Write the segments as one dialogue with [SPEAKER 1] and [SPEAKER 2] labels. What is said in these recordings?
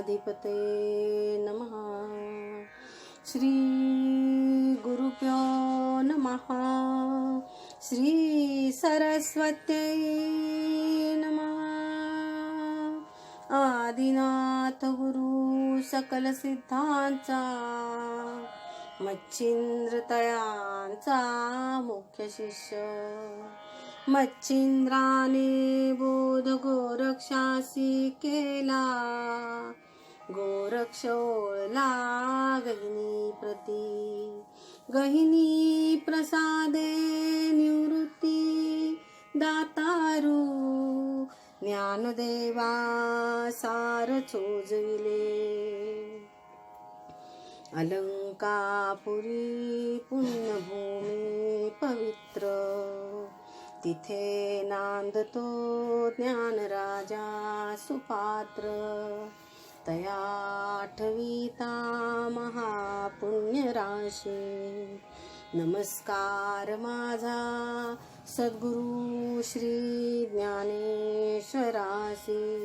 [SPEAKER 1] गणाधिपते नमः. श्री गुरुभ्यो नमः. श्री सरस्वत्यै नमः. आदिनाथ गुरु सकल सिद्धांचा मच्छिंद्र तयांचा मुख्य शिष्य. मच्छिंद्राने बोध गोरक्षासी केला. गोरक्ष ओळला गहिनी प्रती. गहिनी प्रसादे निवृत्ती दातारू. ज्ञानदेवा सार चोजविले. अलंकापुरी पुण्यभूमी पवित्र. तिथे नांदतो ज्ञानराजा सुपात्र. तया आठविता महापुण्यराशी. नमस्कार माझा सद्गुरु श्री ज्ञानेश्वरासी.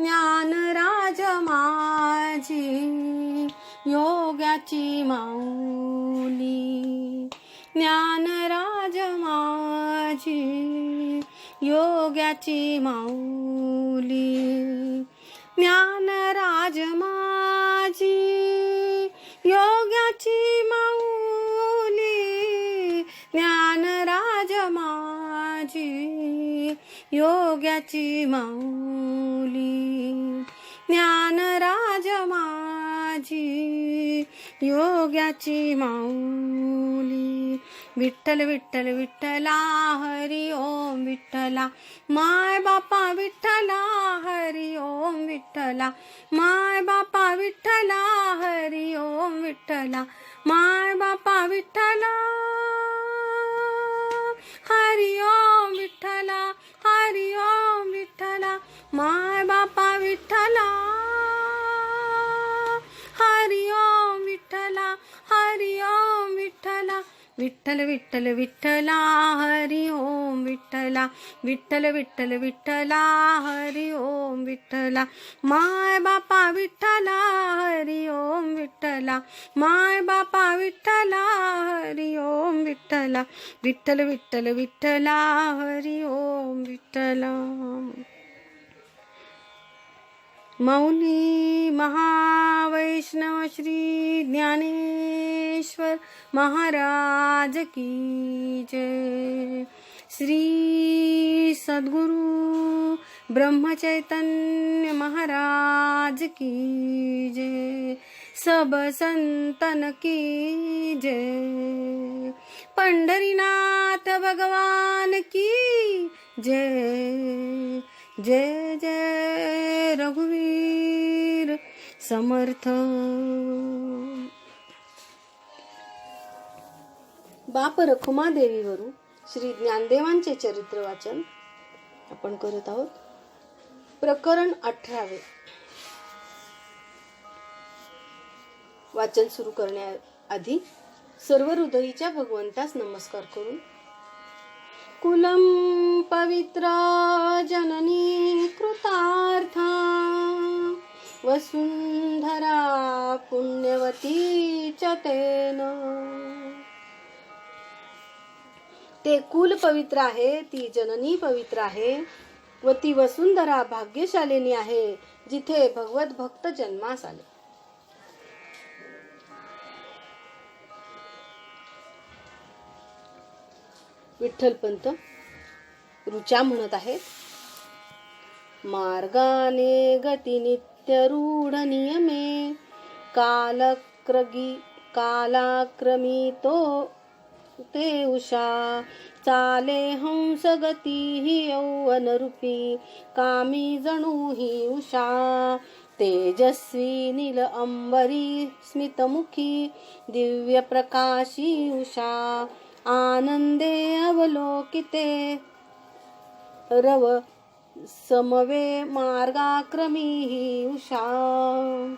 [SPEAKER 1] ज्ञानराज माझी योगाची माऊली. ज्ञानराज माझी योगाची माऊली. ज्ञानराज माझी योगाची माऊली. ज्ञानराज माझी योगाची माऊली. ज्ञानराज माझी योगाची माऊली. विठ्ठल विठ्ठल विठ्ठला हरी ओम विठ्ठला. माय बापा विठ्ठला हरी ओम विठ्ठला. माय बापा विठ्ठला हरी ओम विठ्ठला. माय बापा विठ्ठला हरी ओम विठ्ठला. हरी ओम विठ्ठला. माय बापा विठ्ठला हरी ओम विठ्ठला. हरी ओम विठ्ठला. विठ्ठल विठ्ठल विठ्ठला हरी ओम विठ्ठला. विठ्ठल विठ्ठल विठ्ठला हरी ओम विठ्ठला. माय बापा विठ्ठला हरी ओम विठ्ठला. माय बापा विठ्ठला हरी ओम विठ्ठला. विठ्ठल विठ्ठल विठ्ठला हरी ओम विठ्ठला. मौली महावैष्णव श्री ज्ञानेश्वर महाराज की जय. श्री सद्गुरु ब्रह्मचैतन्य महाराज की जय. सब संतन की जय. पंढरीनाथ भगवान की जय. जय जय रघुवीर समर्थ. बाप रखुमा देवीवरून श्री ज्ञानदेवांचे चरित्र वाचन आपण करत आहोत. प्रकरण 18. वाचन सुरू करण्याआधी सर्व हृदयीच्या भगवंतास नमस्कार करून. कुलम पवित्र जननी कृतार्था. वसुंधरा पुण्यवती च तेन. ते कुल पवित्र आहे, ती जननी पवित्र आहे व ती वसुंधरा भाग्यशालिनी आहे जिथे भगवत भक्त जन्मास आले. विठ्ठलपंत रुचा म्हणत आहेत. मार्गाने गती नित्य रूढ नियमे. कालाक्रमी तो ते उषा. चाले हंस गती ही यौवन रूपी. कामी जणू ही उषा. तेजस्वी नील अंबरी स्मितमुखी. दिव्य प्रकाशी उषा. आनंदे अवलोकिते रव समवे मार्गाक्रमी ही उषा.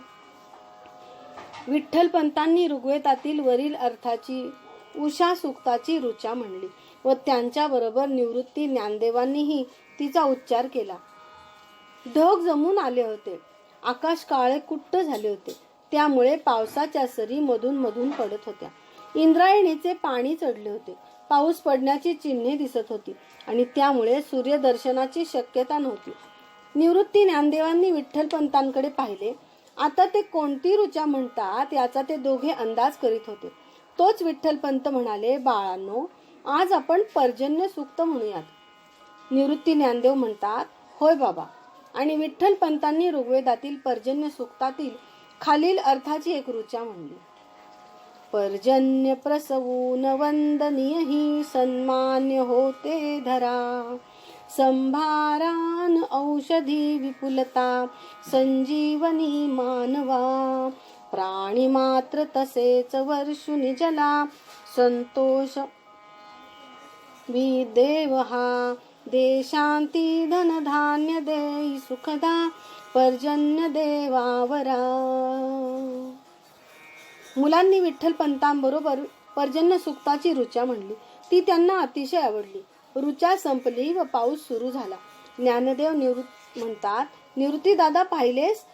[SPEAKER 1] विठ्ठलपंतांनी ऋग्वेदातील वरील अर्थाची उषा सूक्ताची ऋचा म्हणली व त्यांच्या बरोबर निवृत्ती ज्ञानदेवांनीही तिचा उच्चार केला. ढग जमून आले होते. आकाश काळे कुट्ट झाले होते. त्यामुळे पावसाच्या सरी मधून मधून पडत होत्या. इंद्रायणीचे पाणी चढले होते. पाऊस पडण्याची चिन्हे दिसत होती आणि त्यामुळे सूर्यदर्शनाची शक्यता नव्हती. निवृत्ती ज्ञानदेवांनी विठ्ठलपंतांकडे पाहिले. आता ते कोणती ऋचा म्हणतात याचा ते दोघे अंदाज करीत होते. तोच विठ्ठलपंत म्हणाले, बाळांनो, आज आपण पर्जन्य सूक्त म्हणूयात. निवृत्ती ज्ञानदेव म्हणतात, होय बाबा. आणि विठ्ठलपंतांनी ऋग्वेदातील पर्जन्य सूक्तातील खालील अर्थाची एक ऋचा म्हणली. पर्जन्य प्रसवून वंदनीय ही सन्मान्य होते धरा. संभारान औषधी विपुलता संजीवनी मानवा. प्राणी मात्र तसेच वर्षुनी जला संतोष विदेव हा. देशांती धन धान्य देई सुखदा पर्जन्य देवावरा. मुलांनी विठ्ठलपंतांबरोबर पर्जन्य सूक्ताची ऋचा म्हणली. ती त्यांना अतिशय आवडली. ऋचा संपली व पाऊस सुरू झाला. ज्ञानदेव म्हणतात, निवृत्ती दादा पाहिलेस,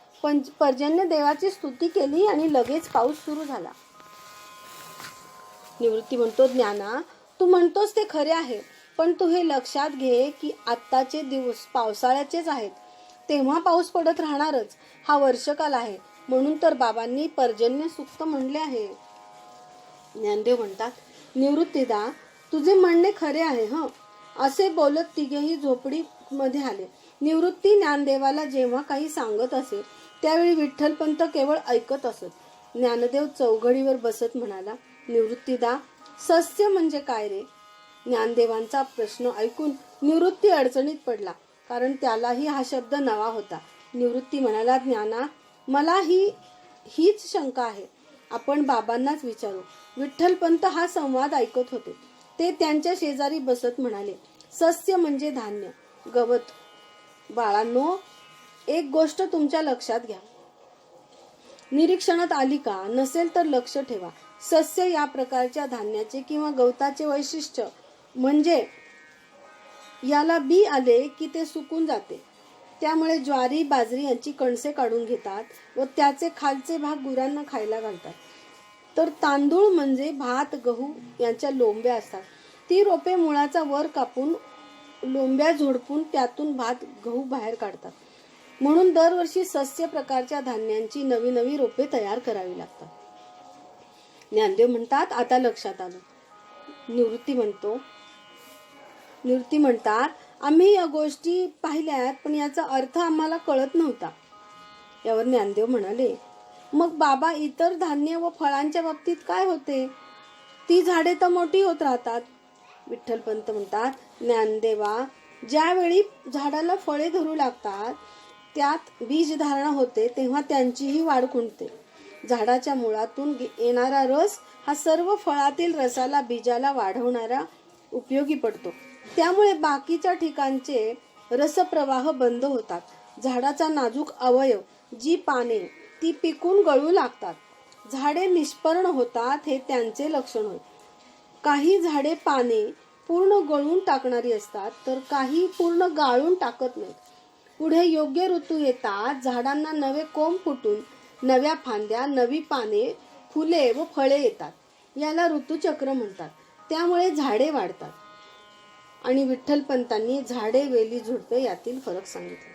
[SPEAKER 1] पर्जन्य देवाची स्तुती केली आणि लगेच पाऊस सुरू झाला. निवृत्ती म्हणतो, ज्ञाना, तू म्हणतोस ते खरे आहे, पण तू हे लक्षात घे की आत्ताचे दिवस पावसाळ्याचेच आहेत. तेव्हा पाऊस पडत राहणारच. हा वर्षकाल आहे, म्हणून तर बाबांनी पर्जन्य सूक्त म्हणले आहे. ज्ञानदेव म्हणतात, निवृत्तीदा, तुझे म्हणणे खरे आहे. असे बोलत तिघेही झोपडी मध्ये आले. निवृत्ती ज्ञानदेवाला जेव्हा काही सांगत असे त्यावेळी विठ्ठलपंत केवळ ऐकत असत. ज्ञानदेव चौघडीवर बसत म्हणाला, निवृत्तीदा, सस्य म्हणजे काय रे? ज्ञानदेवांचा प्रश्न ऐकून निवृत्ती अडचणीत पडला, कारण त्यालाही हा शब्द नवा होता. निवृत्ती म्हणाला, ज्ञाना, मला हीच शंका आहे. आपण बाबांनाच विचारू. विठ्ठलपंत हा संवाद ऐकत होते. ते त्यांच्या शेजारी बसत म्हणाले, सस्य म्हणजे धान्य, गवत. बाळांनो, एक गोष्ट तुमच्या लक्षात घ्या. निरीक्षणात आली का? नसेल तर लक्ष ठेवा. सस्य या प्रकारच्या धान्याचे किंवा गवताचे वैशिष्ट्य म्हणजे याला बी आले की ते सुकून जाते. त्यामुळे ज्वारी, बाजरी यांची कणसे काढून घेतात व त्याचे खालचे भाग गुरांना खायला घालतात. तर तांदूळ म्हणजे भात, गहू यांच्या लोंब्या असतात. ती रोपे मुळाचा वर कापून लोंब्या झोडपून त्यातून भात, गहू बाहेर काढतात. म्हणून दरवर्षी सस्य प्रकारच्या धान्यांची नवी नवी रोपे तयार करावी लागतात. ज्ञानदेव म्हणतात, आता लक्षात आलं. निवृत्ती म्हणतात, आम्ही या गोष्टी पाहिल्यात, पण याचा अर्थ आम्हाला कळत नव्हता. यावर ज्ञानदेव म्हणाले, मग बाबा, इतर धान्य व फळांच्या बाबतीत काय होते? ती झाडे तर मोठी होत राहतात. विठ्ठलपंत म्हणतात, ज्ञानदेवा, ज्यावेळी झाडाला फळे धरू लागतात, त्यात बीज धारणा होते, तेव्हा त्यांचीही वाढ खुंटते. झाडाच्या मुळातून येणारा रस हा सर्व फळातील रसाला, बीजाला वाढवणारा उपयोगी पडतो. त्यामुळे बाकीच्या ठिकाणचे रसप्रवाह बंद होतात. झाडाचा नाजूक अवयव, जी पाने, ती पिकून गळू लागतात. झाडे निष्पर्ण होतात, हे त्यांचे लक्षण होय. काही झाडे पाने पूर्ण गळून टाकणारी असतात, तर काही पूर्ण गाळून टाकत नाहीत. पुढे योग्य ऋतू येतात, झाडांना नवे कोंब फुटून नव्या फांद्या, नवी पाने, फुले व फळे येतात. याला ऋतुचक्र म्हणतात. त्यामुळे झाडे वाढतात. आणि विठ्ठलपंतांनी झाडे, वेली, झुडपे यातील फरक सांगितला.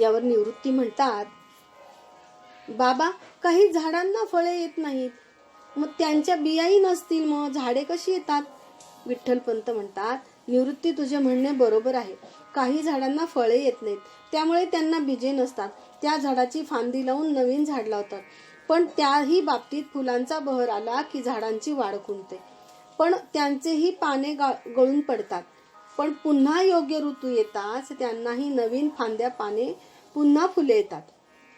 [SPEAKER 1] यावर निवृत्ती म्हणतात, बाबा, काही झाडांना फळे येत नाहीत, मग त्यांच्या बियाही नसतील, मग झाडे कशी येतात? विठ्ठलपंत म्हणतात, निवृत्ती, तुझे म्हणणे बरोबर आहे. काही झाडांना फळे येत नाहीत, त्यामुळे त्यांना बीजे नसतात. त्या झाडाची फांदी लावून नवीन झाड लावतात. पण त्याही बाबतीत फुलांचा बहर आला की झाडांची वाढ खुंटते, पण त्यांचेही पाने गळून पडतात. पण पुन्हा योग्य ऋतू येताच त्यांनाही नवीन फांद्या, पाने, पुन्हा फुले येतात.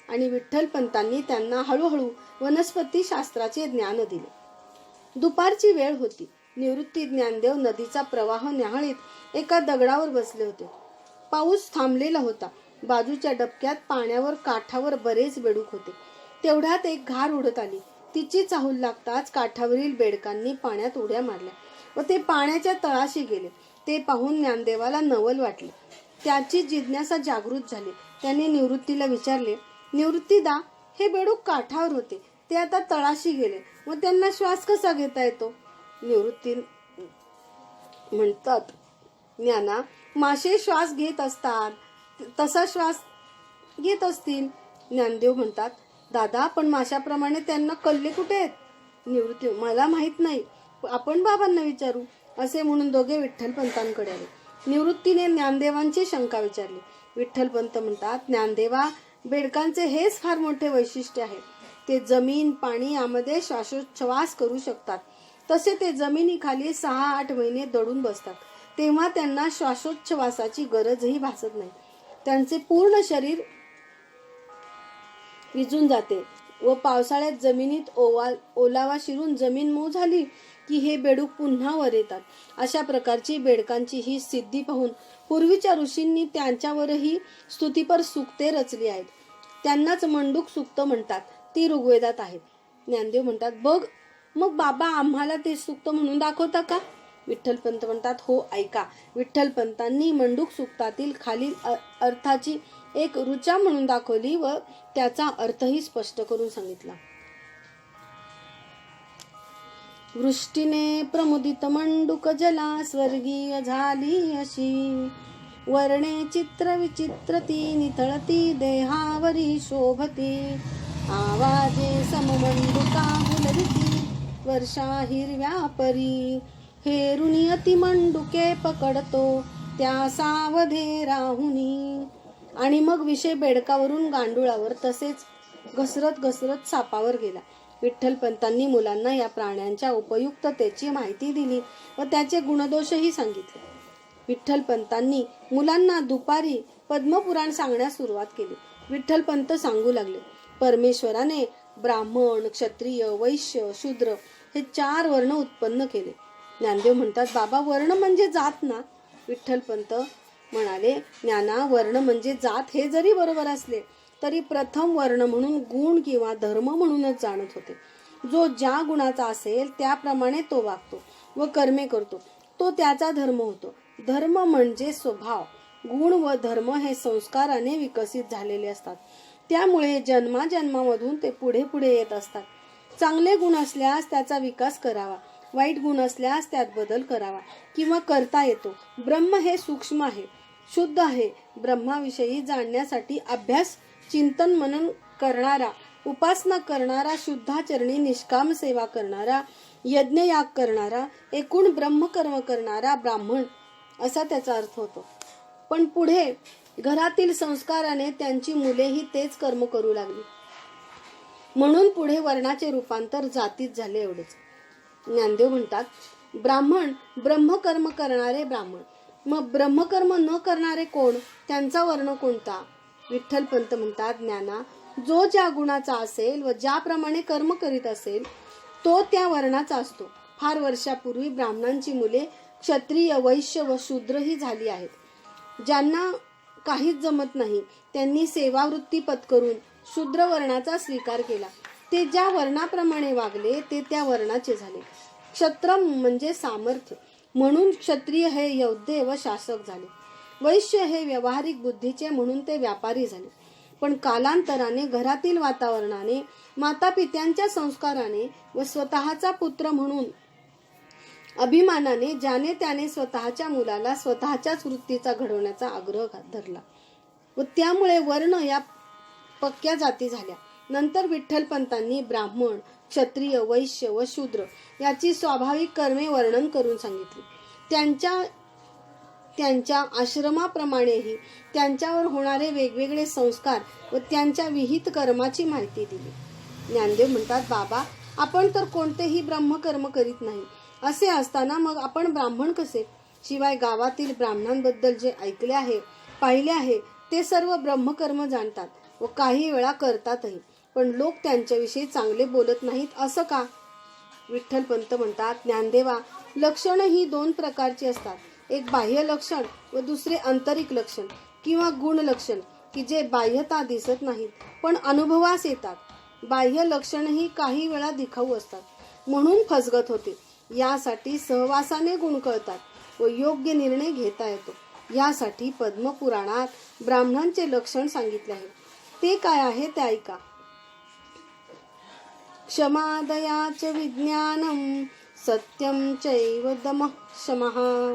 [SPEAKER 1] आणि विठ्ठलपंतांनी त्यांना हळूहळू वनस्पती शास्त्राचे ज्ञान दिले. दुपारची वेळ होती. निवृत्ती ज्ञानदेव नदीचा प्रवाह न्याहाळीत एका दगडावर बसले होते. पाऊस थांबलेला होता. बाजूच्या डबक्यात पाण्यावर काठावर बरेच बेडूक होते. तेवढ्यात एक घार उडत आली. तिची चाहूल लागताच काठावरील बेडकांनी पाण्यात उड्या मारल्या व ते पाण्याच्या तळाशी गेले. ते पाहून ज्ञानदेवाला नवल वाटले. त्याची जिज्ञासा जागृत झाली. त्याने निवृत्तीला विचारले, निवृत्तीदा, हे बेडूक काठावर होते, ते आता तळाशी गेले, मग त्यांना श्वास कसा घेता येतो? निवृत्ती म्हणतात, ज्ञाना, मासे श्वास घेत असतात, तसा श्वास घेत असतील. ज्ञानदेव म्हणतात, दादा, पण माशाप्रमाणे त्यांना कल्ले कुठे आहेत? निवृत्ती, मला माहित नाही, आपण बाबांना विचारू. असे म्हणून दोघे विठ्ठलपंतांकडे आले. निवृत्तीने ज्ञानदेवांची शंका विचारली. विठ्ठलपंत म्हणतात, ज्ञानदेवा, बेडकांचे हेच फार मोठे वैशिष्ट्य आहे. ते जमीन पाणी यामध्ये श्वासोच्छवास करू शकतात. तसे ते जमिनीखाली 6-8 महिने दडून बसतात, तेव्हा त्यांना श्वासोच्छवासाची गरजही भासत नाही. त्यांचे पूर्ण शरीर विजून जाते व पावसाळ्यात जमिनीत ओलावा शिरून जमीन मऊ झाली की हे बेडूक पुन्हा वर येतात. अशा प्रकारची बेडकांची ही सिद्धी पाहून पूर्वीच्या ऋषींनी त्यांच्यावरही स्तुतिपर सूक्ते रचली आहेत. त्यांनाच मंडूक सूक्त म्हणतात. ती ऋग्वेदात आहेत. ज्ञानदेव म्हणतात, बघ, मग बाबा आम्हाला ते सूक्त म्हणून दाखवता का? विठ्ठलपंत म्हणतात, हो, ऐका. विठ्ठलपंतांनी मंडूक सूक्तातील खालील अर्थाची एक ऋचा म्हणून दाखवली व त्याचा अर्थही स्पष्ट करून सांगितला. वृष्टीने प्रमुदित मंडूक जला स्वर्गीय झाली अशी, वर्णे चित्र विचित्र ती निथळती देहावरी शोभती, आवाजे सममंडुका हुलरिती वर्षा हिरव्या परी, हेरुनी अति मंडुके पकडतो त्या सावधे राहुनी. आणि मग विषय बेडकावरून गांडुळावर तसेच घसरत घसरत सापावर गेला. विठ्ठलपंतांनी मुलांना या प्राण्यांच्या उपयुक्ततेची माहिती दिली व त्याचे गुणदोषही सांगितले. विठ्ठलपंतांनी मुलांना दुपारी पद्मपुराण सांगण्यास सुरुवात केली. विठ्ठलपंत सांगू लागले, परमेश्वराने ब्राह्मण, क्षत्रिय, वैश्य, शूद्र हे 4 वर्ण उत्पन्न केले. ज्ञानदेव म्हणतात, बाबा, वर्ण म्हणजे जात ना? विठ्ठलपंत म्हणाले, ज्ञाना, वर्ण म्हणजे जात हे जरी बरोबर असले तरी प्रथम वर्ण म्हणून गुण किंवा धर्म म्हणूनच जाणत होते. जो ज्या गुणाचा असेल त्याप्रमाणे तो वागतो व कर्मे करतो, तो त्याचा धर्म होतो. धर्म म्हणजे स्वभाव. गुण व धर्म हे संस्काराने विकसित झालेले असतात. त्यामुळे जन्माजन्मामधून ते पुढे पुढे येत असतात. चांगले गुण असल्यास त्याचा विकास करावा, वाईट गुण असल्यास त्यात बदल करावा किंवा करता येतो. ब्रह्म हे सूक्ष्म आहे, शुद्ध आहे. ब्रह्माविषयी जाणण्यासाठी अभ्यास, चिंतन, मनन करणारा, उपासना करणारा, शुद्धाचरणी निष्काम सेवा करणारा, यज्ञयाग करणारा, एकूण ब्रह्मकर्म करणारा ब्राह्मण असा त्याचा अर्थ होतो. पण पुढे घरातील संस्काराने त्यांची मुलेही तेच कर्म करू लागली, म्हणून पुढे वर्णाचे रूपांतर जातीत झाले, एवढेच. ज्ञानदेव म्हणतात, ब्राह्मण ब्रह्मकर्म करणारे ब्राह्मण. मग ब्रह्मकर्म न करणारे कोण? त्यांचा वर्ण कोणता? विठ्ठलपंत म्हणतात, ज्ञाना, जो ज्या गुणाचा असेल व ज्याप्रमाणे कर्म करीत असेल तो त्या वर्णाचा असतो. फार वर्षापूर्वी ब्राह्मणांची मुले क्षत्रिय, वैश्य व शूद्र ही झाली आहेत. ज्यांना काहीच जमत नाही त्यांनी सेवावृत्ती पत्करून शूद्र वर्णाचा स्वीकार केला. ते ज्या वर्णाप्रमाणे वागले ते त्या वर्णाचे झाले. क्षत्र म्हणजे सामर्थ्य, म्हणून क्षत्रिय हे योद्धे व शासक झाले. वैश्य हे व्यावहारिक बुद्धीचे, म्हणून ते व्यापारी झाले. पण कालांतराने घरातील वातावरणाने, मातापित्यांच्या संस्काराने व स्वतःचा पुत्र म्हणून अभिमानाने ज्याने त्याने स्वतःच्या मुलाला स्वतःच्याच वृत्तीचा घडवण्याचा आग्रह धरला व त्यामुळे वर्ण या पक्क्या जाती झाल्या. नंतर विठ्ठलपंतांनी ब्राह्मण, क्षत्रिय, वैश्य व शूद्र याची स्वाभाविक कर्मे वर्णन करून सांगितली. त्यांच्या आश्रमाप्रमाणेही त्यांच्यावर होणारे वेगवेगळे संस्कार व त्यांच्या विहित कर्माची माहिती दिली. ज्ञानदेव म्हणतात, बाबा, आपण तर कोणतेही ब्रह्मकर्म करीत नाही. असे असताना मग आपण ब्राह्मण कसे? शिवाय गावातील ब्राह्मणांबद्दल जे ऐकले आहे, पाहिले आहे ते सर्व ब्रह्मकर्म जाणतात व काही वेळा करतातही, पण लोक त्यांच्याविषयी चांगले बोलत नाहीत, असं का? विठ्ठलपंत म्हणतात, ज्ञानदेवा, लक्षण ही 2 प्रकारची असतात. एक बाह्य लक्षण व दुसरे आंतरिक लक्षण किंवा गुण लक्षण, की जे बाह्यता दिसत नाहीत पण अनुभवास येतात. बाह्य लक्षणही काही वेळा दिखाऊ असतात, म्हणून फसगत होते. यासाठी सहवासाने गुण कळतात व योग्य निर्णय घेता येतो. यासाठी पद्मपुराणात ब्राह्मणांचे लक्षण सांगितले आहे. ते काय आहे ते ऐका. क्षमा दया च विज्ञानम सत्यम चैव दमः शमः.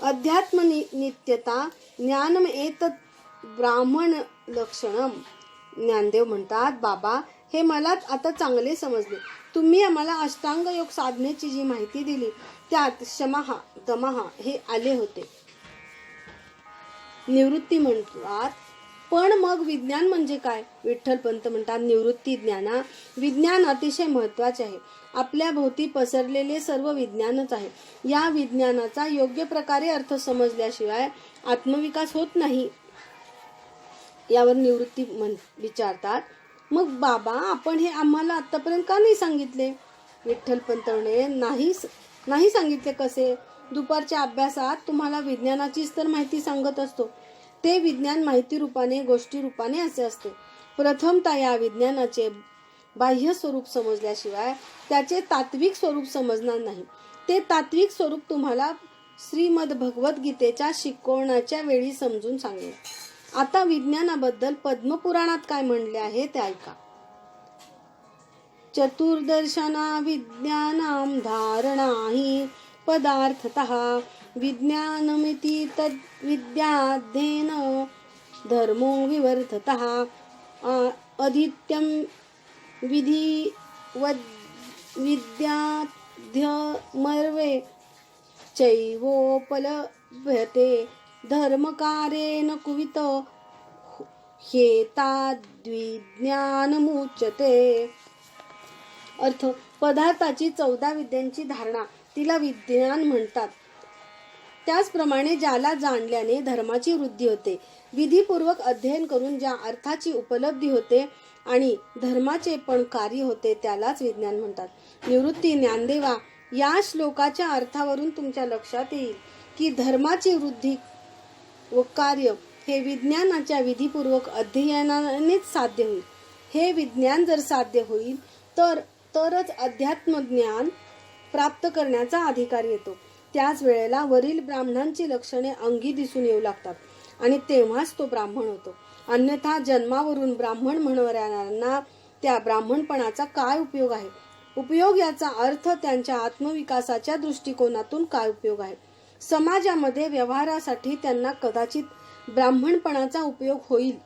[SPEAKER 1] अध्यात्म नित्यता ज्ञानम एतत् ब्राह्मण लक्षणम. ज्ञानदेव म्हणतात, बाबा हे मलाच आता चांगले समजले. तुम्ही आम्हाला अष्टांग योग साधनेची जी माहिती दिली त्यात शमहा दमहा हे आले होते. निवृत्ती म्हणतात, पण मग विज्ञान म्हणजे काय? विठ्ठलपंत म्हणतात, निवृत्ती ज्ञाना विज्ञान अतिशय महत्वाचे आहे. आपल्या भोवती पसरलेले सर्व विज्ञानच आहे. या विज्ञानाचा योग्य प्रकारे अर्थ समजल्याशिवाय आत्मविकास होत नाही. यावर निवृत्ती विचारतात, मग बाबा आपण हे आम्हाला आतापर्यंत का नाही सांगितले? विठ्ठलपंत म्हणे, नाही सांगितले कसे? दुपारच्या अभ्यासात तुम्हाला विज्ञानाचीच तर माहिती सांगत असतो. ते विज्ञान माहिती रूपाने गोष्टी रूपाने असे असते. प्रथमतः या विज्ञानाचे बाह्य स्वरूप समजल्याशिवाय त्याचे तात्विक स्वरूप समजणार नाही. ते तात्विक स्वरूप तुम्हाला श्रीमद भगवद्गीतेच्या शिकवण्याच्या वेळी समजून सांगेल. आता विज्ञानाबद्दल पद्मपुराणात काय म्हणले आहे ते ऐका. चतुर्दर्शना विज्ञानाम धारणा हि पदार्थतः विज्ञानमिति तद्विद्याध्ययन धर्मो विवर्धतः अदित्यं विद्याध्यमर्वे चैवोपलभ्यते धर्मकारेण कुवित ह्येताद्विज्ञानमुच्यते. अर्थ, पदार्थाची 14 विद्यांची धारणा तिला विज्ञान म्हणतात. त्याचप्रमाणे ज्याला जाणल्याने धर्माची वृद्धी होते, विधीपूर्वक अध्ययन करून ज्या अर्थाची उपलब्धी होते आणि धर्माचे पण कार्य होते त्यालाच विज्ञान म्हणतात. निवृत्ती ज्ञानदेवा, या श्लोकाच्या अर्थावरून तुमच्या लक्षात येईल की धर्माची वृद्धी व कार्य हे विज्ञानाच्या विधीपूर्वक अध्ययनानेच साध्य होईल. हे विज्ञान जर साध्य होईल तरच अध्यात्म ज्ञान प्राप्त करण्याचा अधिकार येतो. त्याच वेळेला वरील ब्राह्मणांची लक्षणे अंगी दिसून येऊ लागतात आणि तेव्हाच तो ब्राह्मण होतो. अन्यथा जन्मावरून ब्राह्मण म्हणणाऱ्यांना त्या ब्राह्मणपणाचा काय उपयोग आहे? उपयोग याचा अर्थ त्यांच्या आत्मविकासाच्या दृष्टिकोनातून काय उपयोग आहे? समाजामध्ये व्यवहारासाठी त्यांना कदाचित ब्राह्मणपणाचा उपयोग होईल.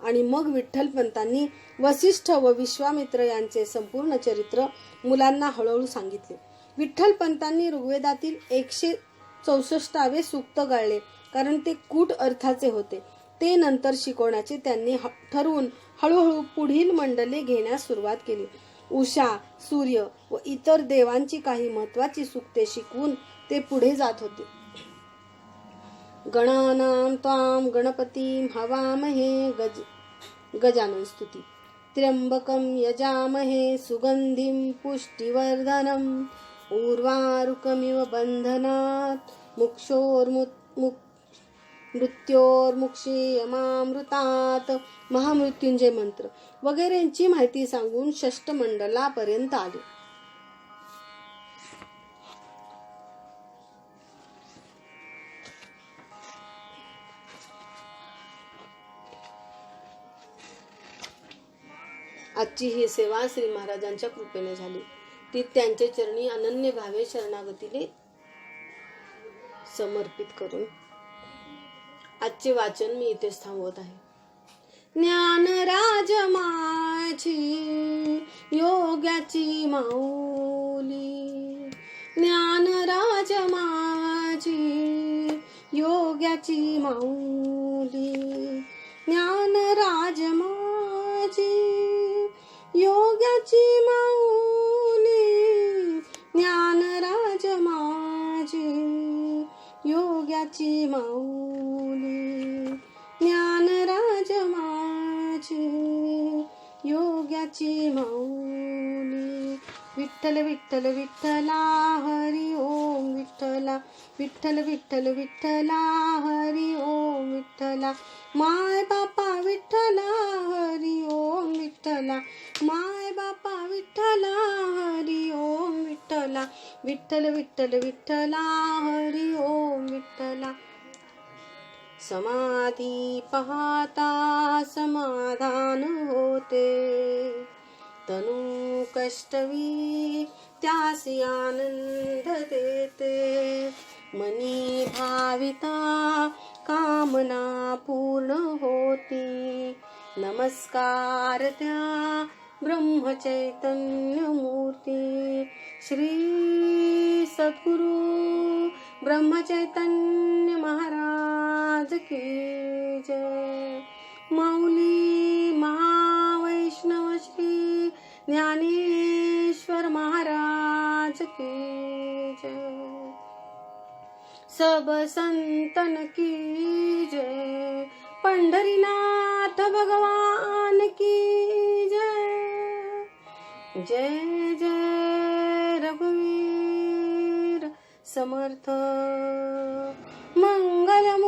[SPEAKER 1] आणि मग विठ्ठलपंतांनी वसिष्ठ व विश्वामित्र यांचे संपूर्ण चरित्र मुलांना हळूहळू सांगितले. विठ्ठलपंतांनी ऋग्वेदातील 164 सूक्त गाळले, कारण ते कूट अर्थाचे होते. ते नंतर शिकवण्याचे त्यांनी ठरवून हळूहळू पुढील मंडले घेण्यास सुरुवात केली. उषा, सूर्य व इतर देवांची काही महत्वाची सूक्ते शिकवून ते पुढे जात होते. गणानां त्वां गणपतीं हवामहे गजानन स्तुती. त्र्यंबकं यजामहे सुगंधिं पुष्टिवर्धनम् उर्वारुकमिव बंधनात् मृत्योर्मुक्षीयमामृतात्. महामृत्युंजय मंत्र वगैरेंची माहिती सांगून षष्टमंडलापर्यंत आले. आजची ही सेवा श्री महाराजांच्या कृपेने झाली. ती त्यांच्या चरणी अनन्य भावे शरणागतीने समर्पित करून आजचे वाचन मी इथेच थांबवत आहे. ज्ञानराज माझी योग्याची माऊली, ज्ञानराज माझी योग्याची माऊली, ज्ञानराज माझी योग्याची माऊली, ज्ञानराज माझी योग्याची माऊली, ज्ञानराज माझी योग्याची माऊली. विठ्ठल विठ्ठल विठ्ठला हरी ओम विठ्ठला, विठ्ठल विठ्ठल विठ्ठला हरी ओम विठ्ठला. माय बापा विठ्ठला हरी ओम विठ्ठला, माय बापा विठ्ठला हरी ओम विठ्ठला. विठ्ठल विठ्ठल विठ्ठला हरी ओम विठ्ठला. समाधी पाहता समाधान होते, तनु कष्टवी त्यासी आनंद देते, मनी भाविता कामना पूर्ण होती, नमस्कार त्या ब्रह्म चैतन्य मूर्ती, श्री सद्गुरु ब्रह्म चैतन्य महाराज की जय। माऊली महावैष्णव श्री ज्ञानेश्वर महाराज की जय। सब संतन की जय। पंढरीनाथ भगवान की जय। जय जय रघुवीर समर्थ। मंगल